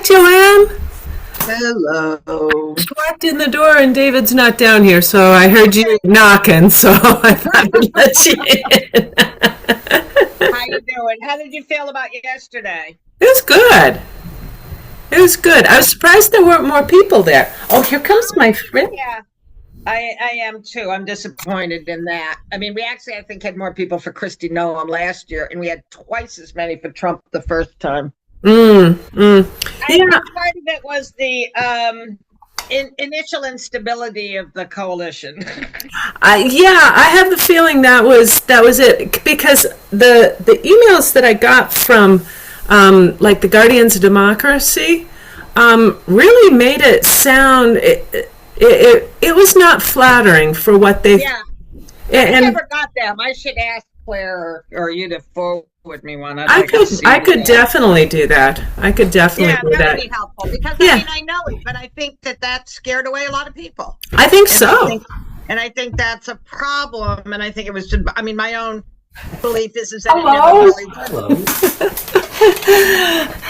Joanne. Hello. I walked in the door and David's not down here, so I heard you knocking, so I thought I'd let you in. How you doing? How did you feel about yesterday? It was good. It was good. I was surprised there weren't more people there. Oh, here comes my friend. Yeah, I am too. I'm disappointed in that. I mean, we actually, I think, had more people for Kristi Noem last year, and we had twice as many for Trump the first time. Yeah. I think part of it was the initial instability of the coalition. I have the feeling that was it, because the emails that I got from like the Guardians of Democracy really made it sound it was not flattering for what they. Yeah, I never got them. I should ask Claire or you to forward me one. I could definitely do that. I could definitely do that. That would be helpful because I mean I know it, but I think that scared away a lot of people. I think so. I think that's a problem. And I think it was just, I mean, my own belief is that Hello.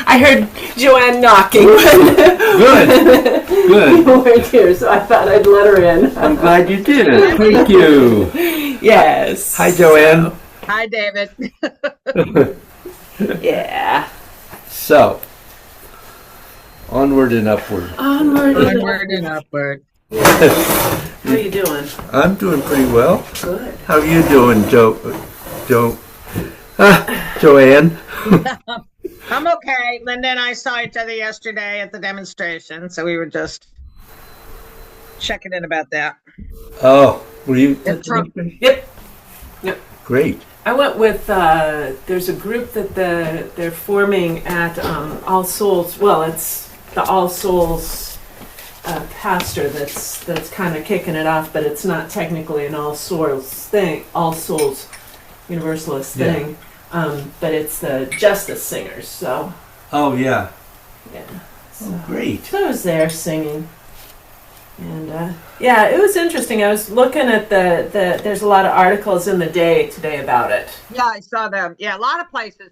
I heard Joanne knocking. Good. You weren't here, so I thought I'd let her in. I'm glad you did it. Thank you. Yes. Hi, Joanne. Hi, David. Yeah. So, onward and upward. Onward and upward. How are you doing? I'm doing pretty well. Good. How are you doing, Joanne? I'm okay. Linda and I saw each other yesterday at the demonstration, so we were just checking in about that. Oh, were you? Trump. Yep. Great. I went with, there's a group that they're forming at All Souls. Well, it's the All Souls pastor that's kind of kicking it off, but it's not technically an All Souls Universalist thing. But it's the Justice Singers, so. Oh, yeah. Yeah. So, oh, great. So I was there singing. And it was interesting. I was looking at there's a lot of articles in the Day today about it. Yeah, I saw them. Yeah, a lot of places.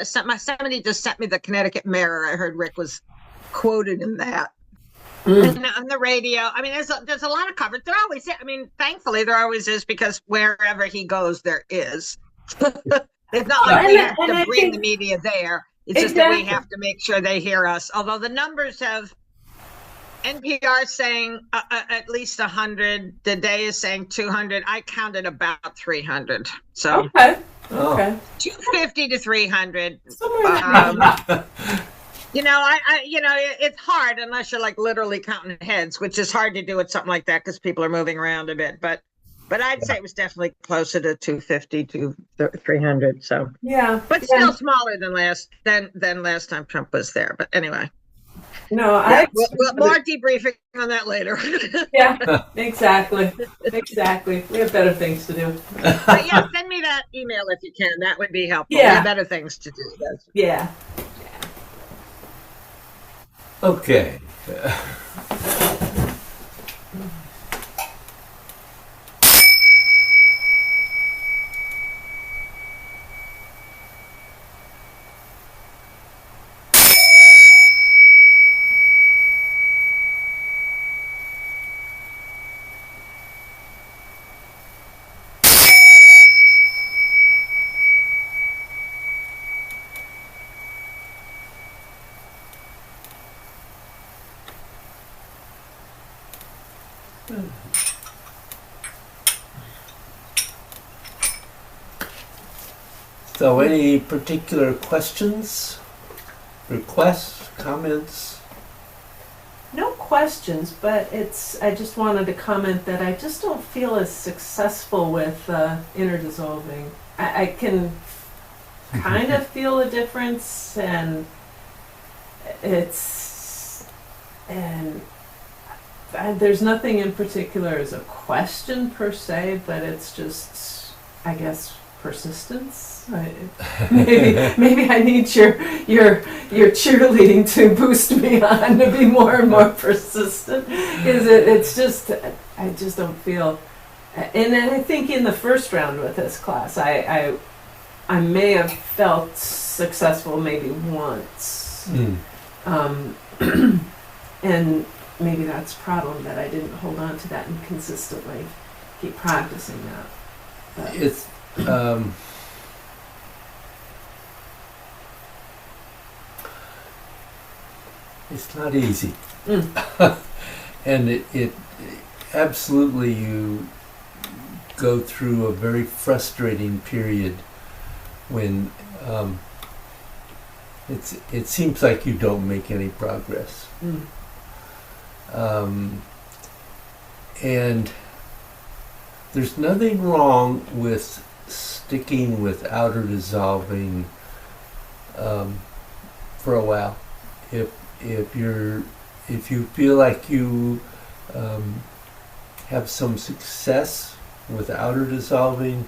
Somebody just sent me the Connecticut Mirror. I heard Rick was quoted in that. And on the radio, I mean, there's a lot of coverage. There always is. I mean, thankfully there always is, because wherever he goes, there is. It's not like we have to bring the media there. It's just that we have to make sure they hear us. Although the numbers have NPR saying at least 100. The Day is saying 200. I counted about 300. So okay. 250 to 300. It's hard unless you're like literally counting heads, which is hard to do with something like that because people are moving around a bit. But I'd say it was definitely closer to 250 to 300. So but still smaller than last time Trump was there. But anyway. No, we'll more debriefing on that later. Yeah, exactly. We have better things to do. But yeah, send me that email if you can. That would be helpful. Yeah. We have better things to do. Yeah. Okay. So, any particular questions, requests, comments? No questions, but I just wanted to comment that I just don't feel as successful with inner dissolving. I can kind of feel a difference, and there's nothing in particular as a question per se, but it's just, I guess, persistence. Maybe I need your cheerleading to boost me on to be more and more persistent. It's just, I just don't feel, and I think in the first round with this class, I may have felt successful maybe once, And maybe that's a problem, that I didn't hold on to that and consistently keep practicing that. But It's it's not easy, and it absolutely, you go through a very frustrating period when it seems like you don't make any progress. And there's nothing wrong with sticking with outer dissolving for a while. If you feel like you have some success with outer dissolving,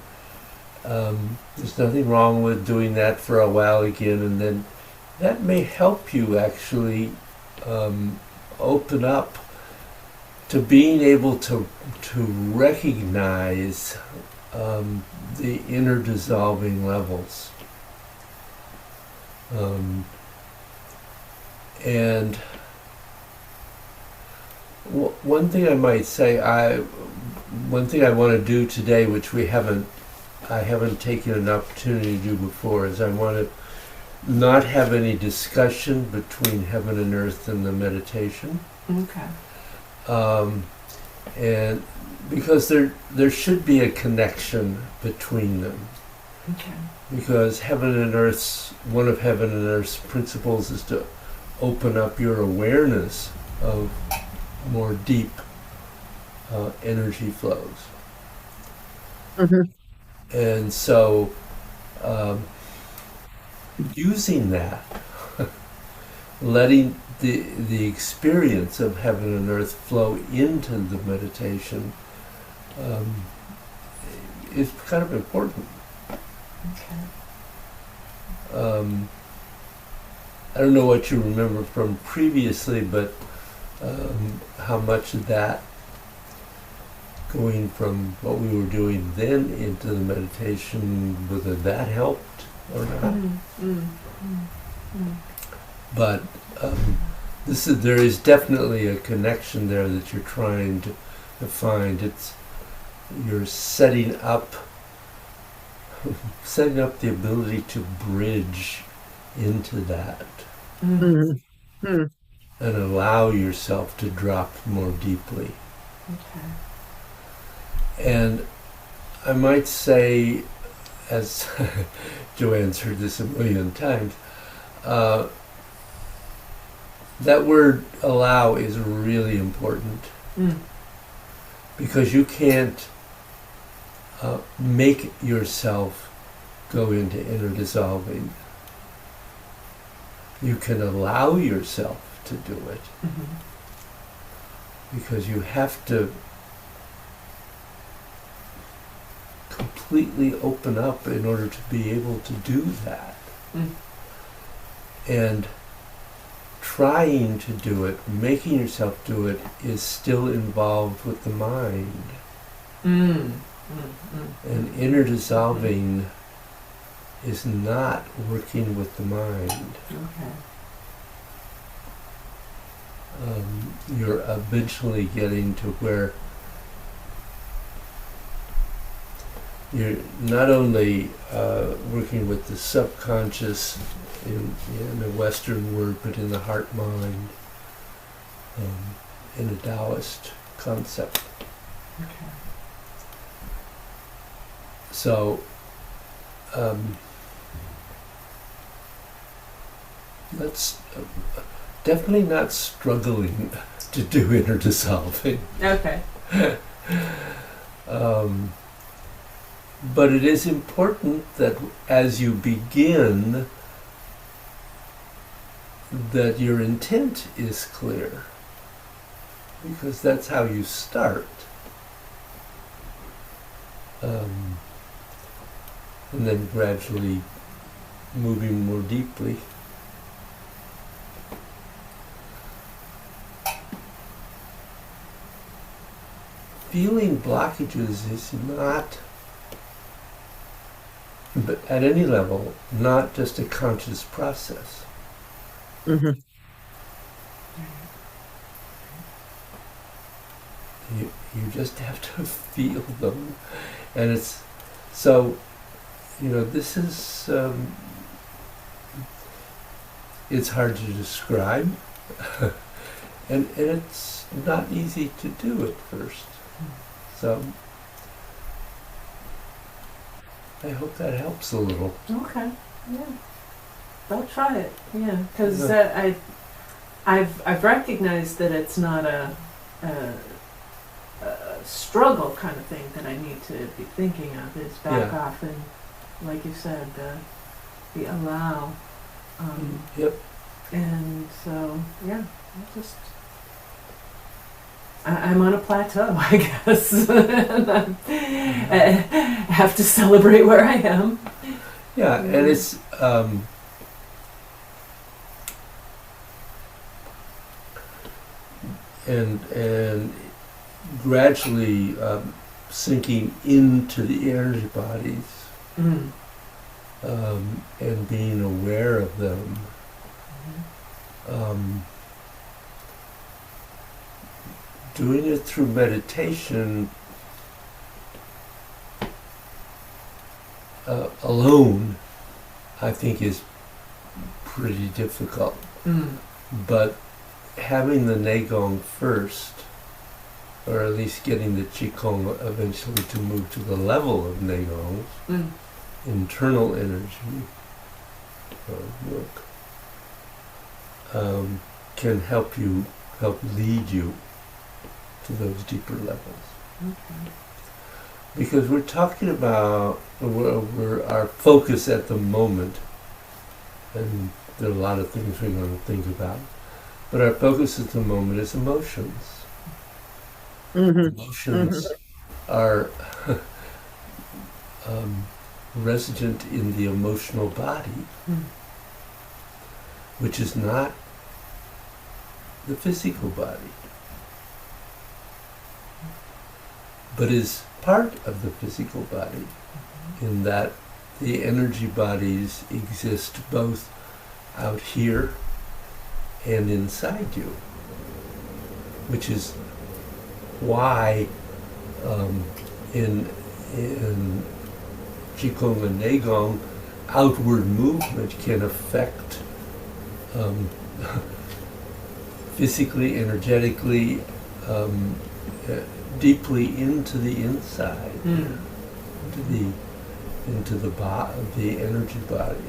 there's nothing wrong with doing that for a while again, and then that may help you actually open up to being able to recognize the inner dissolving levels. And one thing I might say, one thing I want to do today, which I haven't taken an opportunity to do before, is I want to not have any discussion between heaven and earth in the meditation. okay. And because there should be a connection between them. Okay. Because one of heaven and earth's principles is to open up your awareness of more deep energy flows. And so using that, letting the experience of heaven and earth flow into the meditation is kind of important. Okay. I don't know what you remember from previously, but how much of that, going from what we were doing then into the meditation, whether that helped or not. But there is definitely a connection there that you're trying to find. You're setting up the ability to bridge into that and allow yourself to drop more deeply. Okay. And I might say, as Joanne's heard this a million times, that word allow is really important, because you can't make yourself go into inner dissolving. You can allow yourself to do it, because you have to completely open up in order to be able to do that. And trying to do it, making yourself do it, is still involved with the mind. And inner dissolving is not working with the mind. Okay. You're eventually getting to where you're not only working with the subconscious in the Western word, but in the heart-mind, in a Taoist concept. Okay. So, that's definitely not struggling to do inner dissolving. Okay. But it is important that as you begin, that your intent is clear, because that's how you start. And then gradually moving more deeply. Feeling blockages is not, but at any level, not just a conscious process. You just have to feel them. And it's so, this is, it's hard to describe. and it's not easy to do at first. So I hope that helps a little. Okay, yeah. I'll try it, yeah, because I've recognized that it's not a struggle kind of thing that I need to be thinking of. Is back off and, like you said, the allow. Yep. And so, yeah, I'm on a plateau, I guess. And I have to celebrate where I am. Yeah, and it's and gradually sinking into the energy bodies and being aware of them. Doing it through meditation alone, I think, is pretty difficult. But having the Neigong first, or at least getting the Qigong eventually to move to the level of Neigong's internal energy work, can help lead you to those deeper levels. Okay. Because we're talking about our focus at the moment, and there are a lot of things we're going to think about, but our focus at the moment is emotions. Emotions are resident in the emotional body, which is not the physical body, but is part of the physical body, in that the energy bodies exist both out here and inside you, which is why in Qigong and Neigong, outward movement can affect physically, energetically, deeply into the inside, into the energy bodies.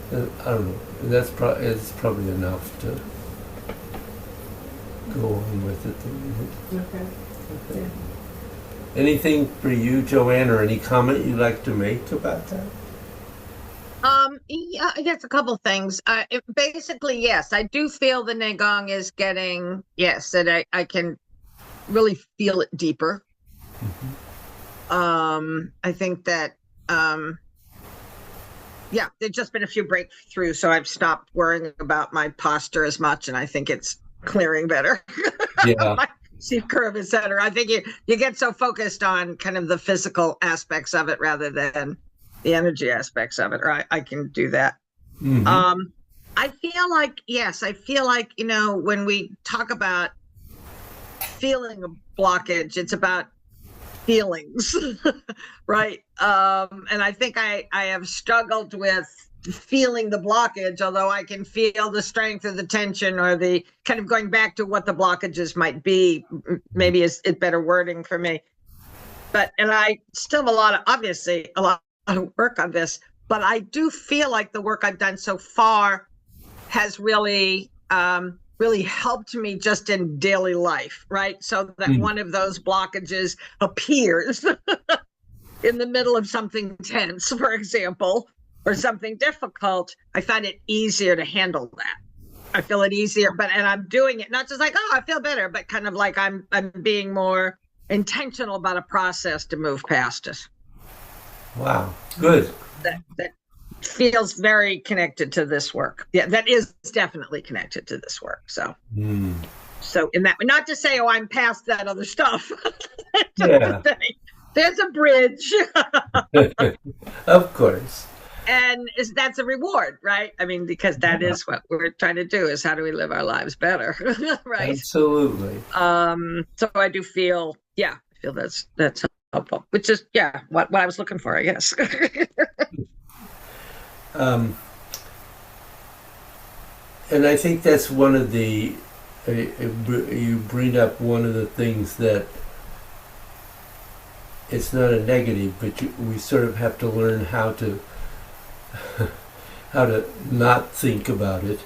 I don't know. It's probably enough to go on with at the moment. Okay. Okay. Anything for you, Joanne, or any comment you'd like to make about that? Yeah, I guess a couple things. Basically, yes, I do feel the Neigong is getting, that I can really feel it deeper. I think that, there's just been a few breakthroughs, so I've stopped worrying about my posture as much, and I think it's clearing better. Yeah. My seat curve, etc. I think you get so focused on kind of the physical aspects of it rather than the energy aspects of it, or I can do that. I feel like, when we talk about feeling a blockage, it's about feelings, right? And I think I have struggled with feeling the blockage, although I can feel the strength of the tension, or the kind of going back to what the blockages might be, maybe is better wording for me. And I still have a lot of work on this, but I do feel like the work I've done so far has really helped me just in daily life, right? So that one of those blockages appears in the middle of something tense, for example, or something difficult, I find it easier to handle that. I feel it easier, and I'm doing it not just like, oh, I feel better, but kind of like I'm being more intentional about a process to move past it. Wow, good. That feels very connected to this work. Yeah, that is definitely connected to this work. So in that, not to say, oh, I'm past that other stuff. Yeah. There's a bridge. Of course. and that's a reward, right? I mean, because that is what we're trying to do, is how do we live our lives better, right? Absolutely. So I do feel, I feel that's helpful, which is, what I was looking for, I guess. And I think that's one of the, you bring up one of the things that it's not a negative, but we sort of have to learn how to not think about it.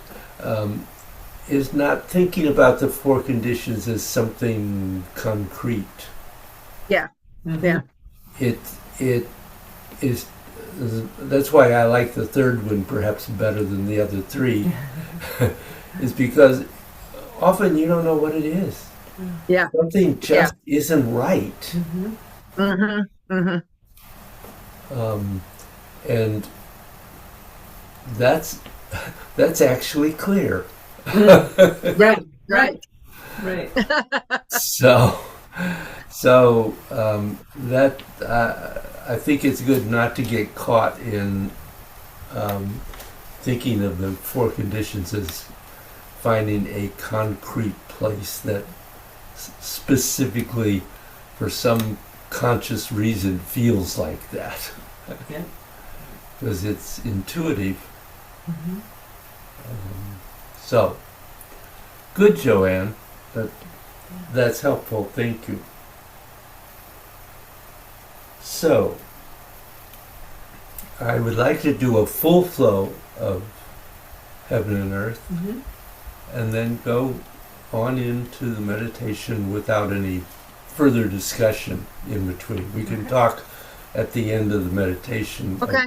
Is not thinking about the four conditions as something concrete. Yeah. Mhm. Yeah. It is. That's why I like the third one perhaps better than the other three, is because often you don't know what it is. Yeah. Something just isn't right. Mhm. Mm-hmm. Mm-hmm. And that's actually clear. Right. Right. Right. So that I think it's good not to get caught in thinking of the four conditions as finding a concrete place that specifically, for some conscious reason, feels like that. Yeah. Because it's intuitive. Mhm. So, good, Joanne. That's helpful. Thank you. So, I would like to do a full flow of heaven and earth, Mhm. and then go on into the meditation without any further discussion in between. We can Okay. talk at the end of the meditation, Okay.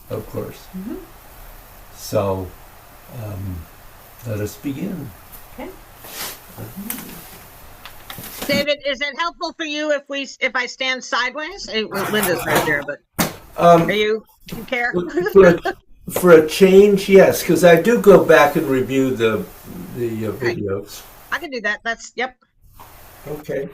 of course. Mhm. So, let us begin. Okay. David, is it helpful for you if I stand sideways? Well, Linda's right there, but Um, do you care? for a change, yes, because I do go back and review the Okay. videos. I can do that. Yep. Okay.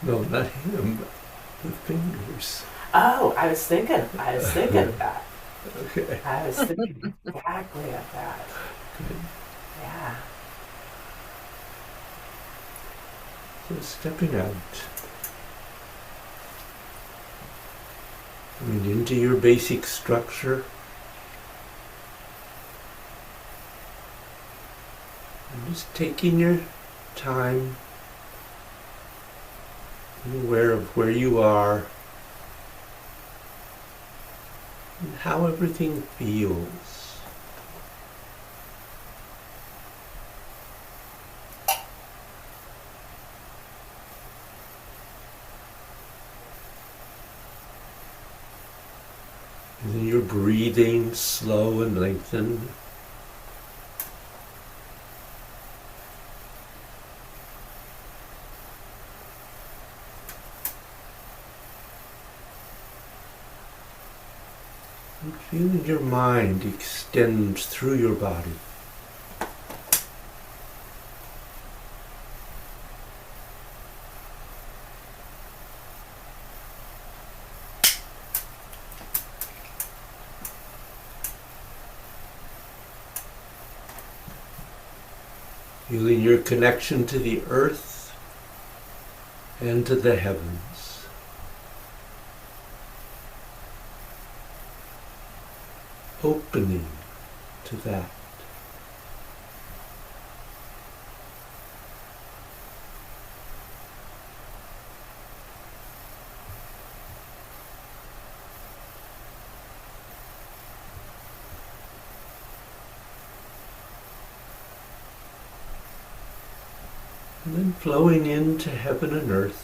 No, not him, but the fingers. Oh, I was thinking of that. Okay. I was thinking exactly of that. Good. Yeah. So stepping out. Coming into your basic structure. And just taking your time, being aware of where you are and how everything feels. And then your breathing slow and lengthened. And feeling your mind extend through your body. Feeling your connection to the earth and to the heavens. Opening to that. And then flowing into heaven and earth.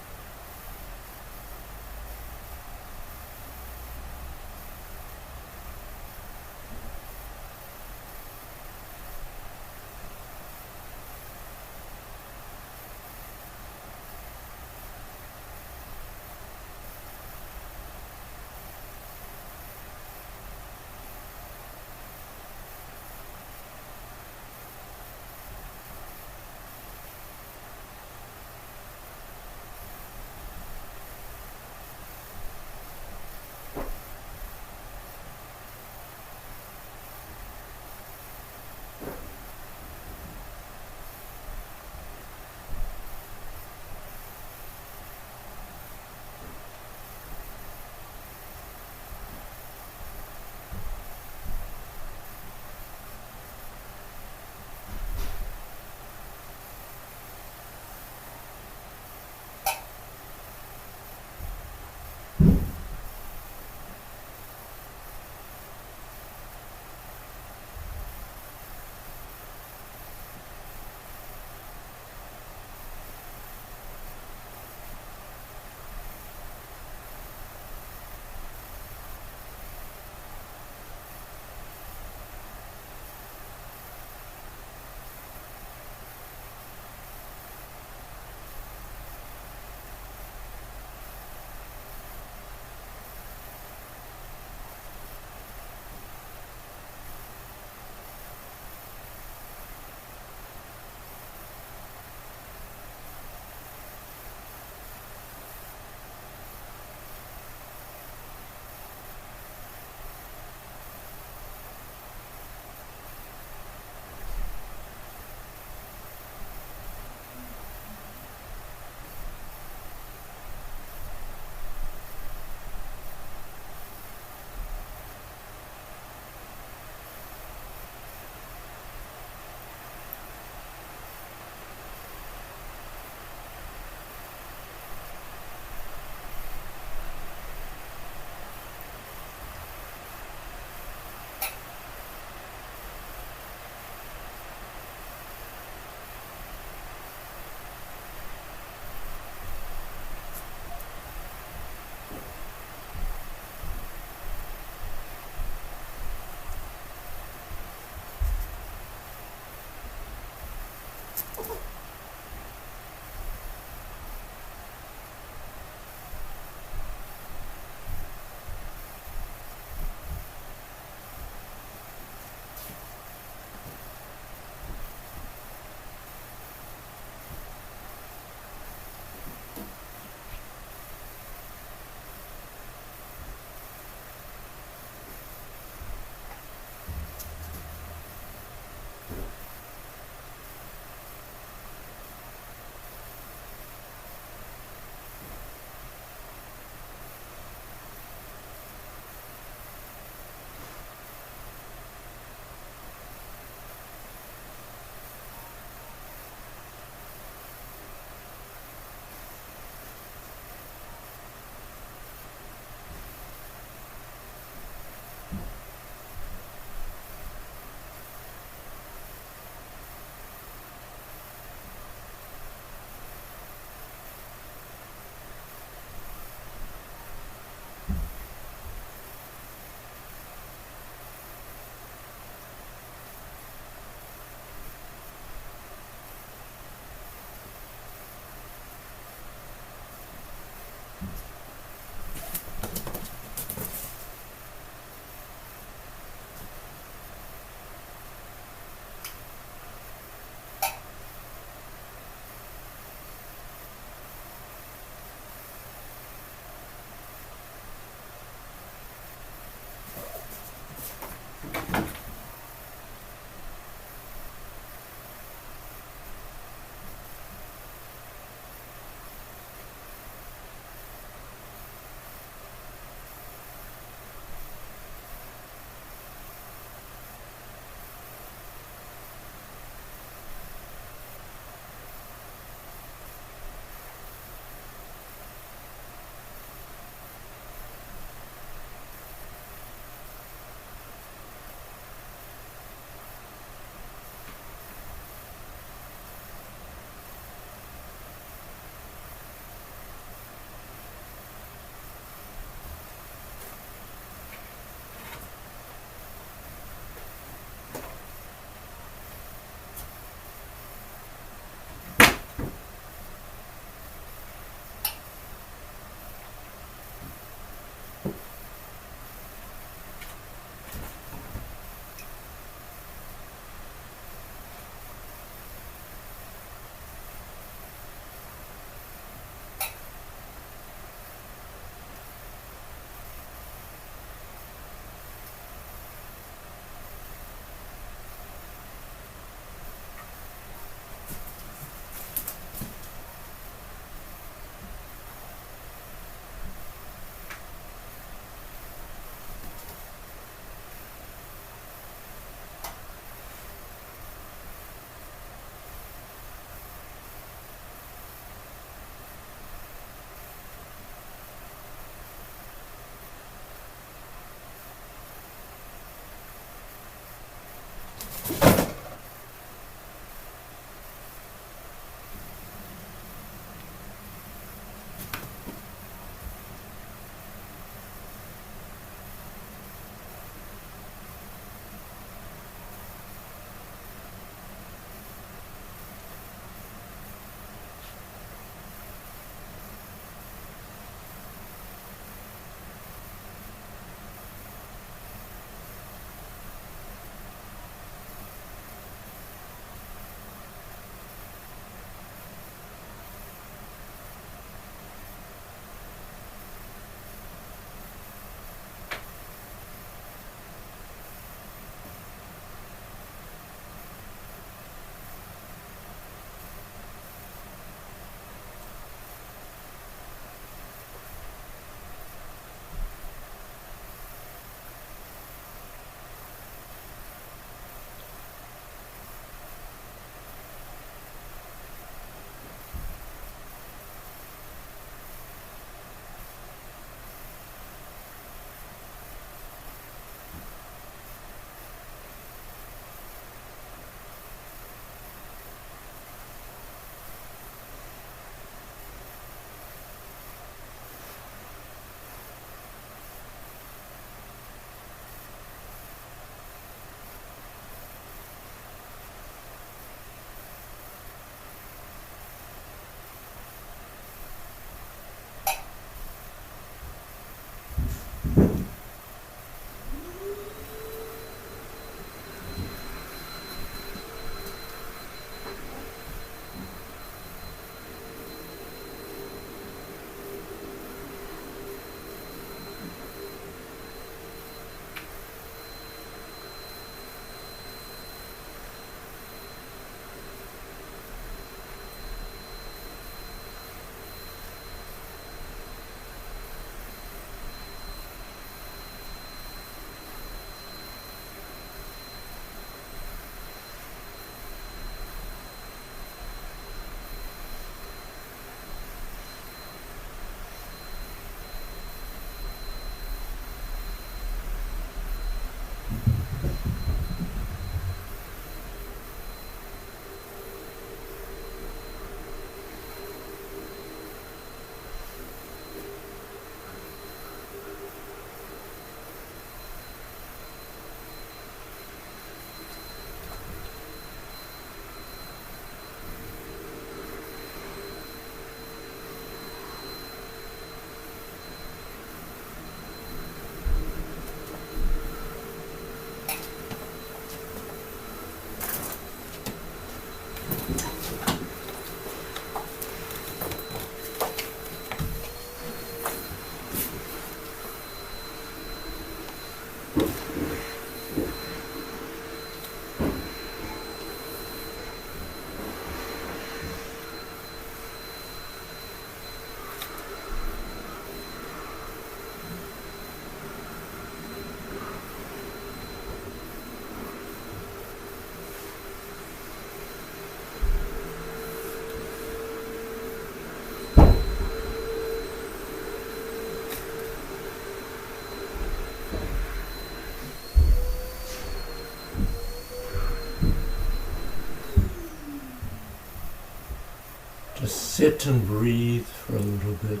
sit and breathe for a little bit.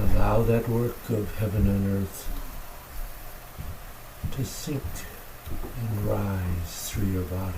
Allow that work of heaven and earth to sink and rise through your body.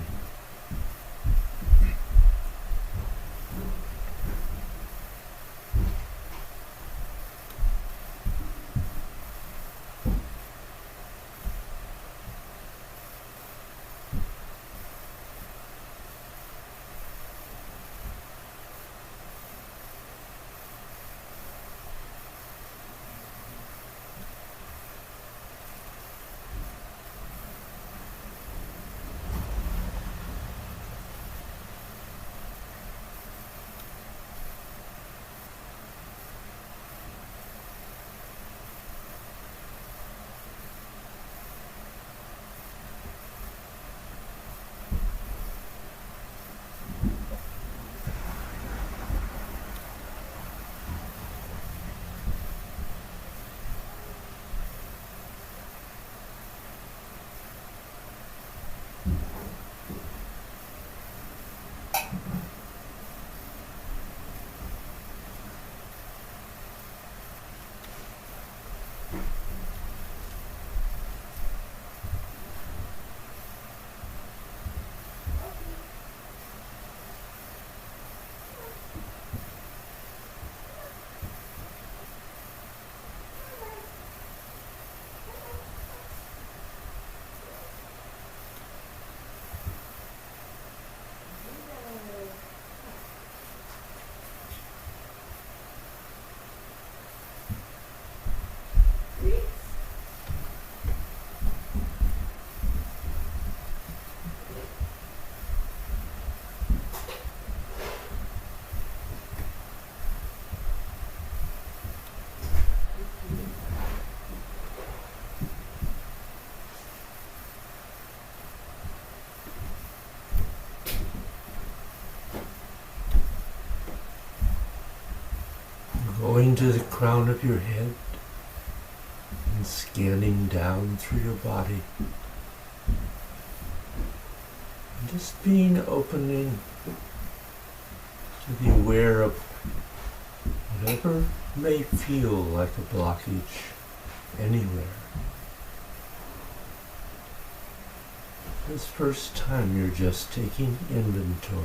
Going to the crown of your head and scanning down through your body. And just being opening to be aware of whatever may feel like a blockage anywhere. This first time you're just taking inventory.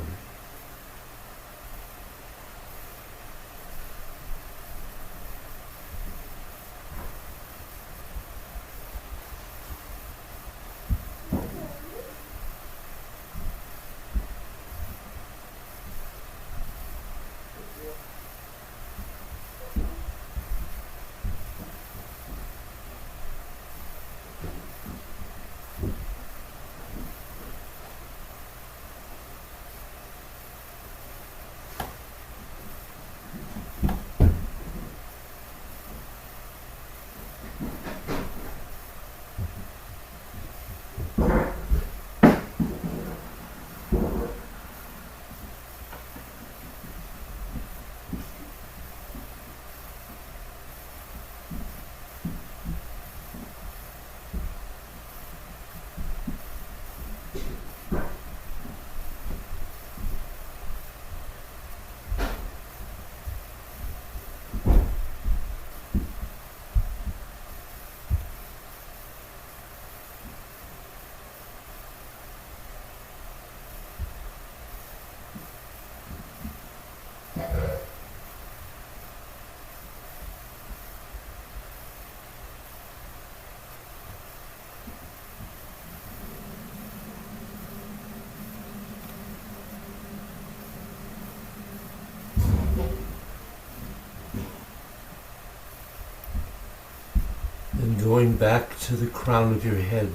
Then going back to the crown of your head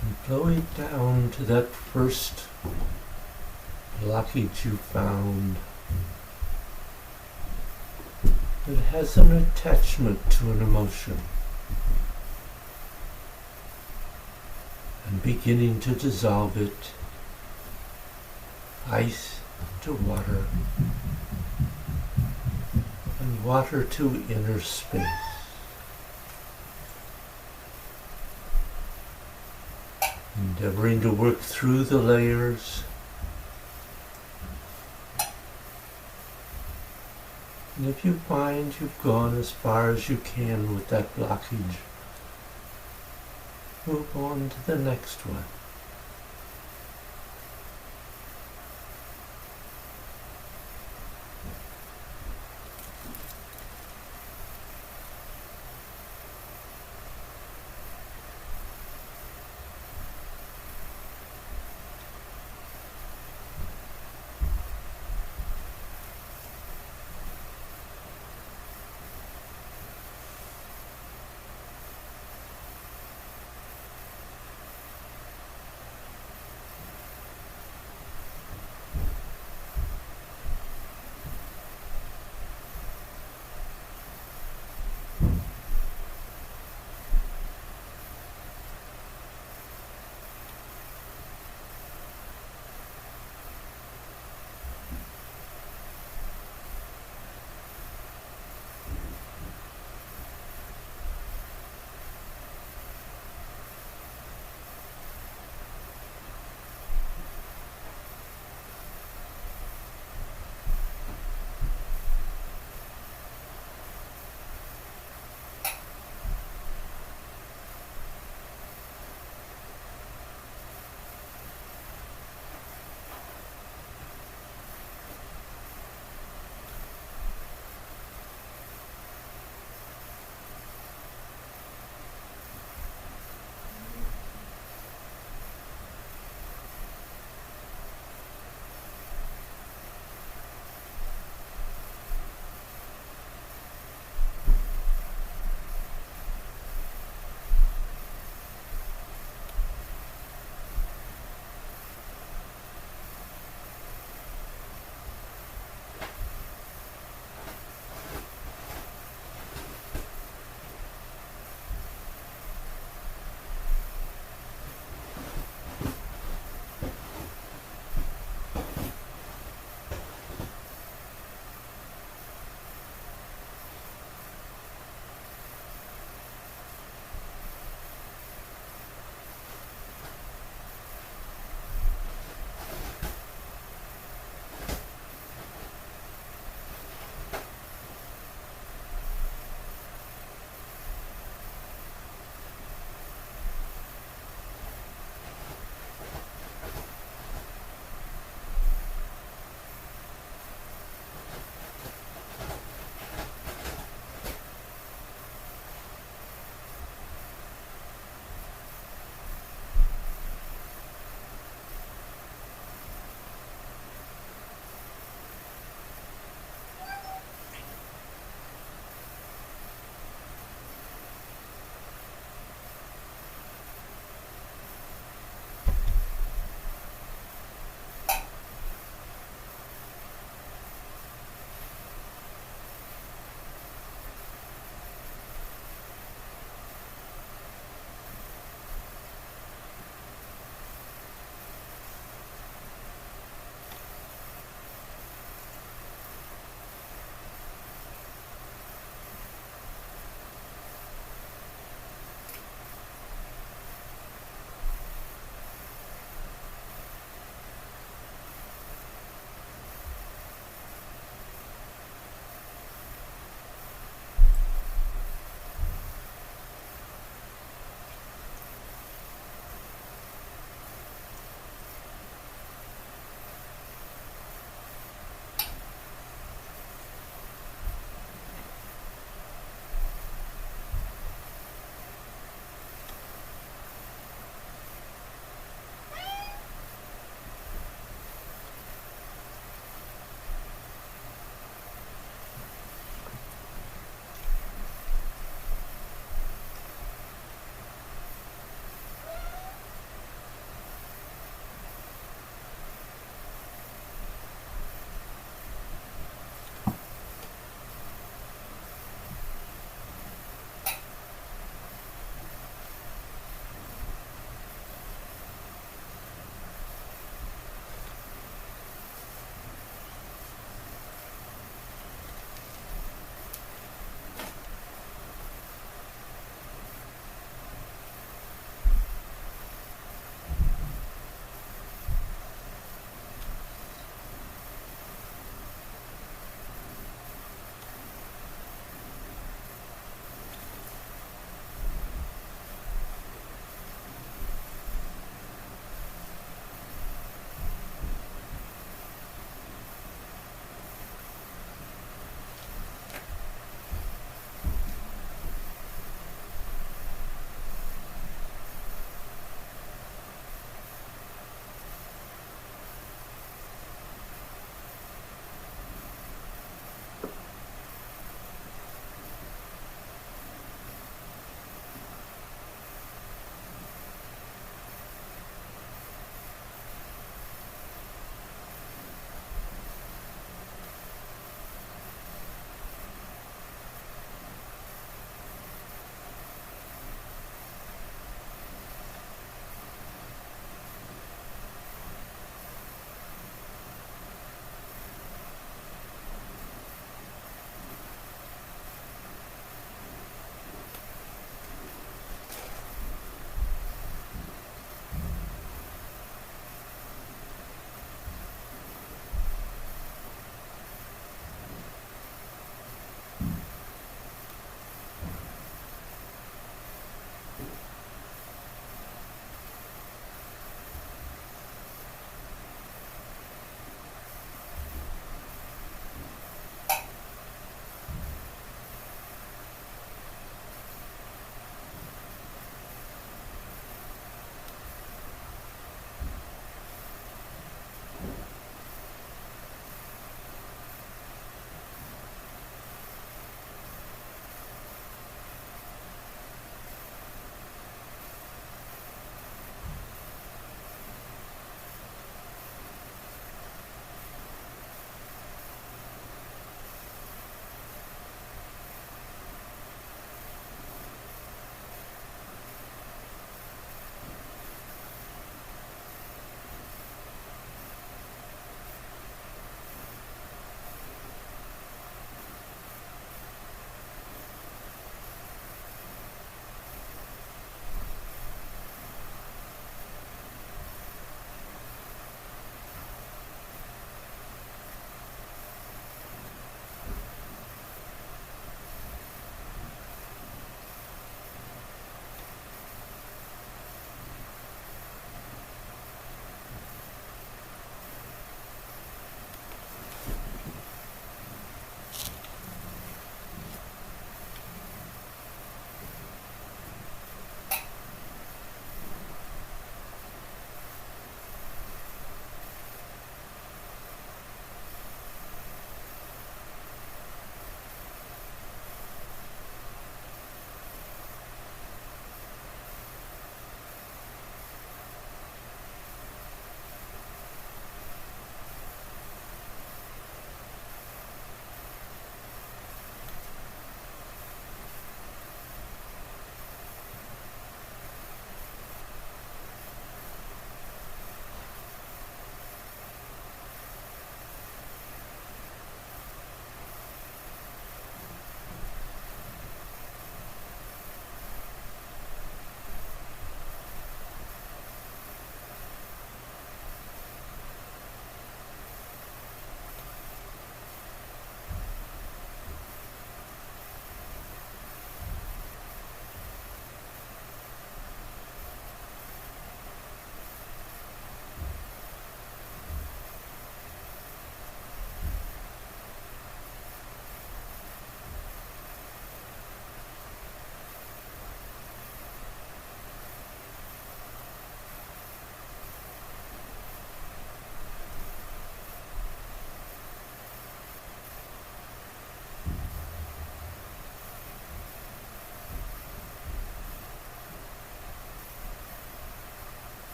and flowing down to that first blockage you found that has an attachment to an emotion, and beginning to dissolve it, ice to water, and water to inner space. Endeavoring to work through the layers And if you find you've gone as far as you can with that blockage, move on to the next one.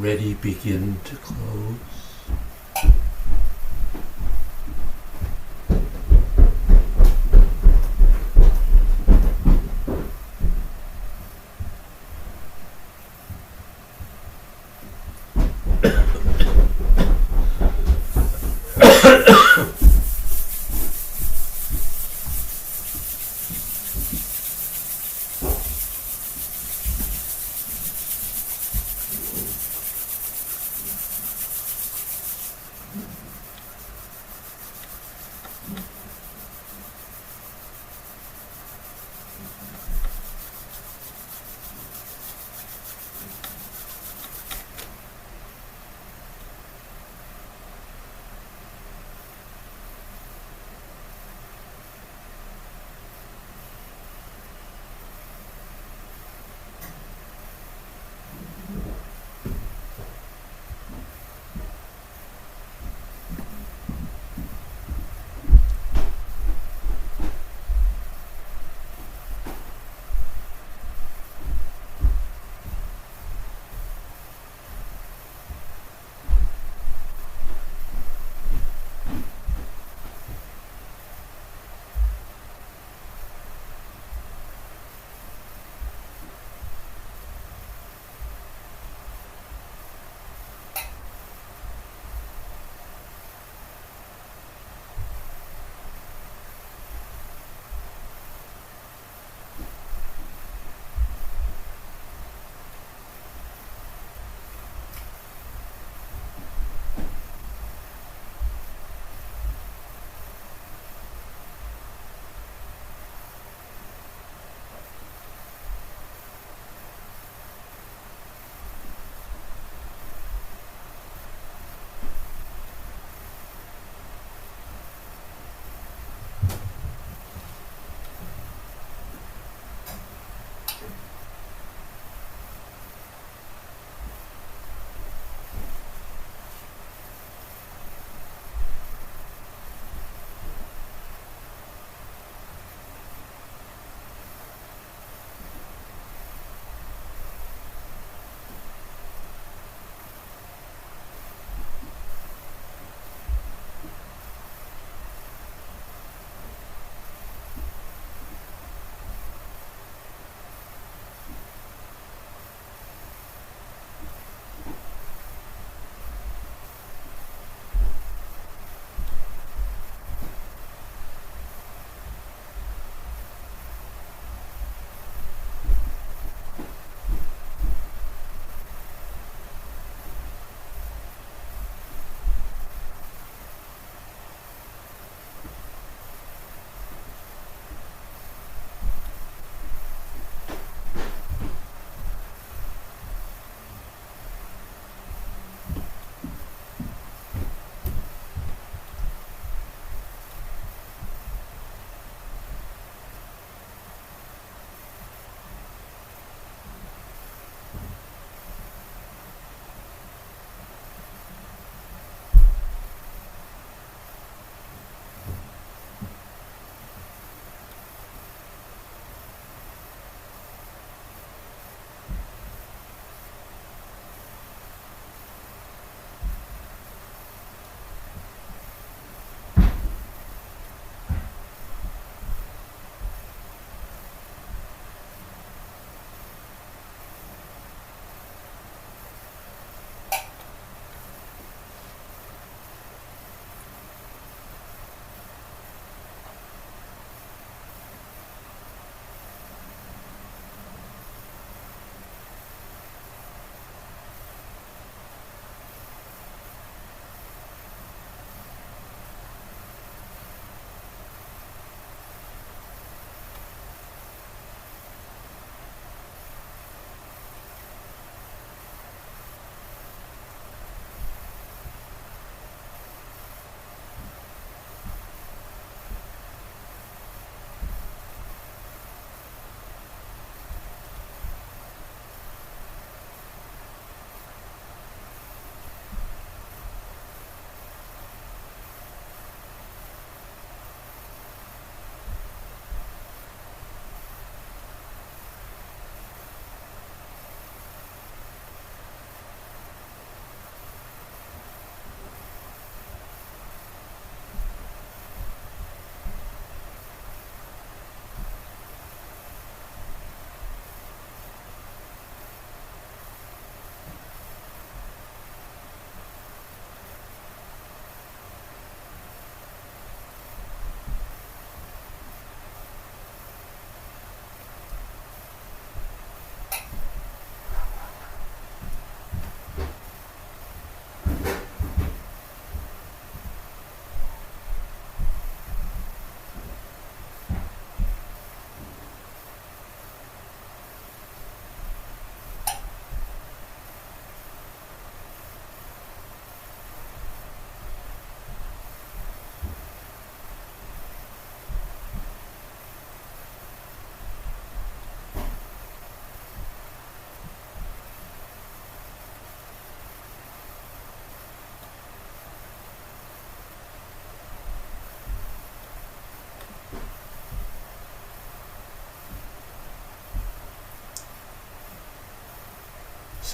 ready, begin to close.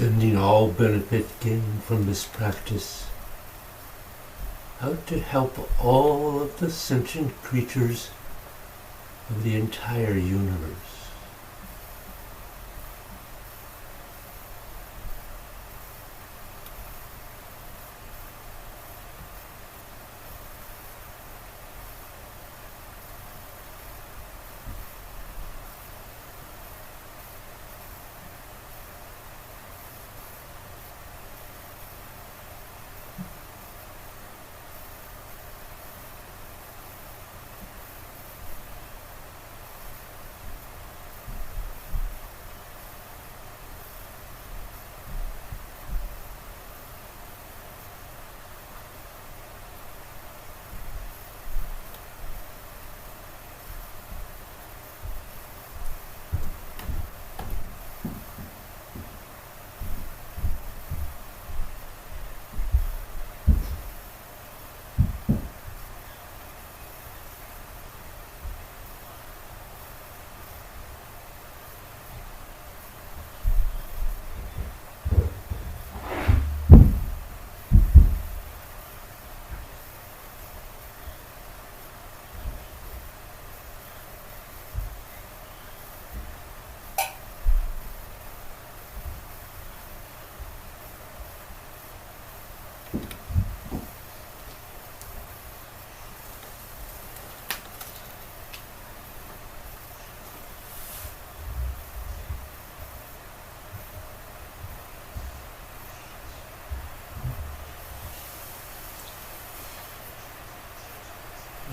Sending all benefit gained from this practice out to help all of the sentient creatures of the entire universe.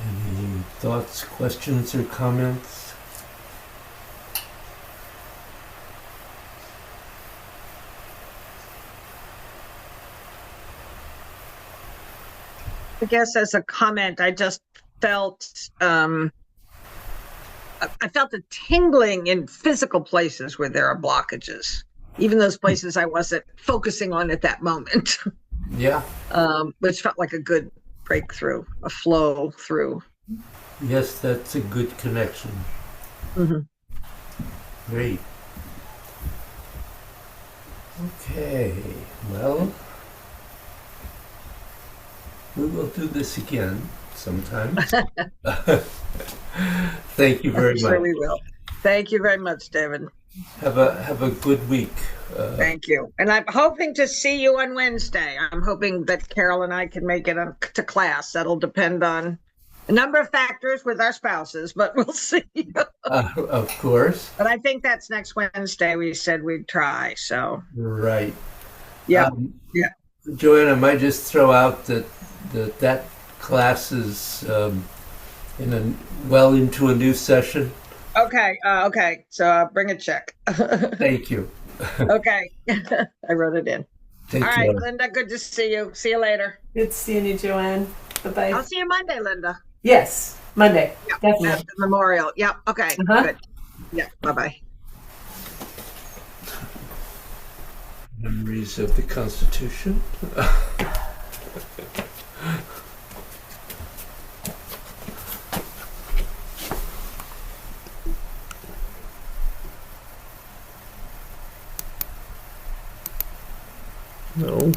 Any thoughts, questions, or comments? I guess as a comment, I just felt I felt a tingling in physical places where there are blockages, even those places I wasn't focusing on at that moment. Yeah. Which felt like a good breakthrough, a flow through. Yes, that's a good connection. Mm-hmm. Great. Okay, well, we will do this again sometime. Thank you very Sure much. we will. Thank you very much, David. Have a good week. Thank you. And I'm hoping to see you on Wednesday. I'm hoping that Carol and I can make it to class. That'll depend on a number of factors with our spouses, but we'll see. Of course. But I think that's next Wednesday. We said we'd try. So Right. yeah, Yeah. Joanne, I might just throw out that class is into a new session. Okay. Okay. So bring a check. Thank you. Okay. I wrote it in. Take All care. right, Linda. Good to see you. See you later. Good seeing you, Joanne. Bye-bye. I'll see you Monday, Linda. Yes, Monday. Yep. Definitely. At the memorial. Yep. Okay. Uh-huh. Good. Yeah. Bye-bye. Memories of the Constitution. No.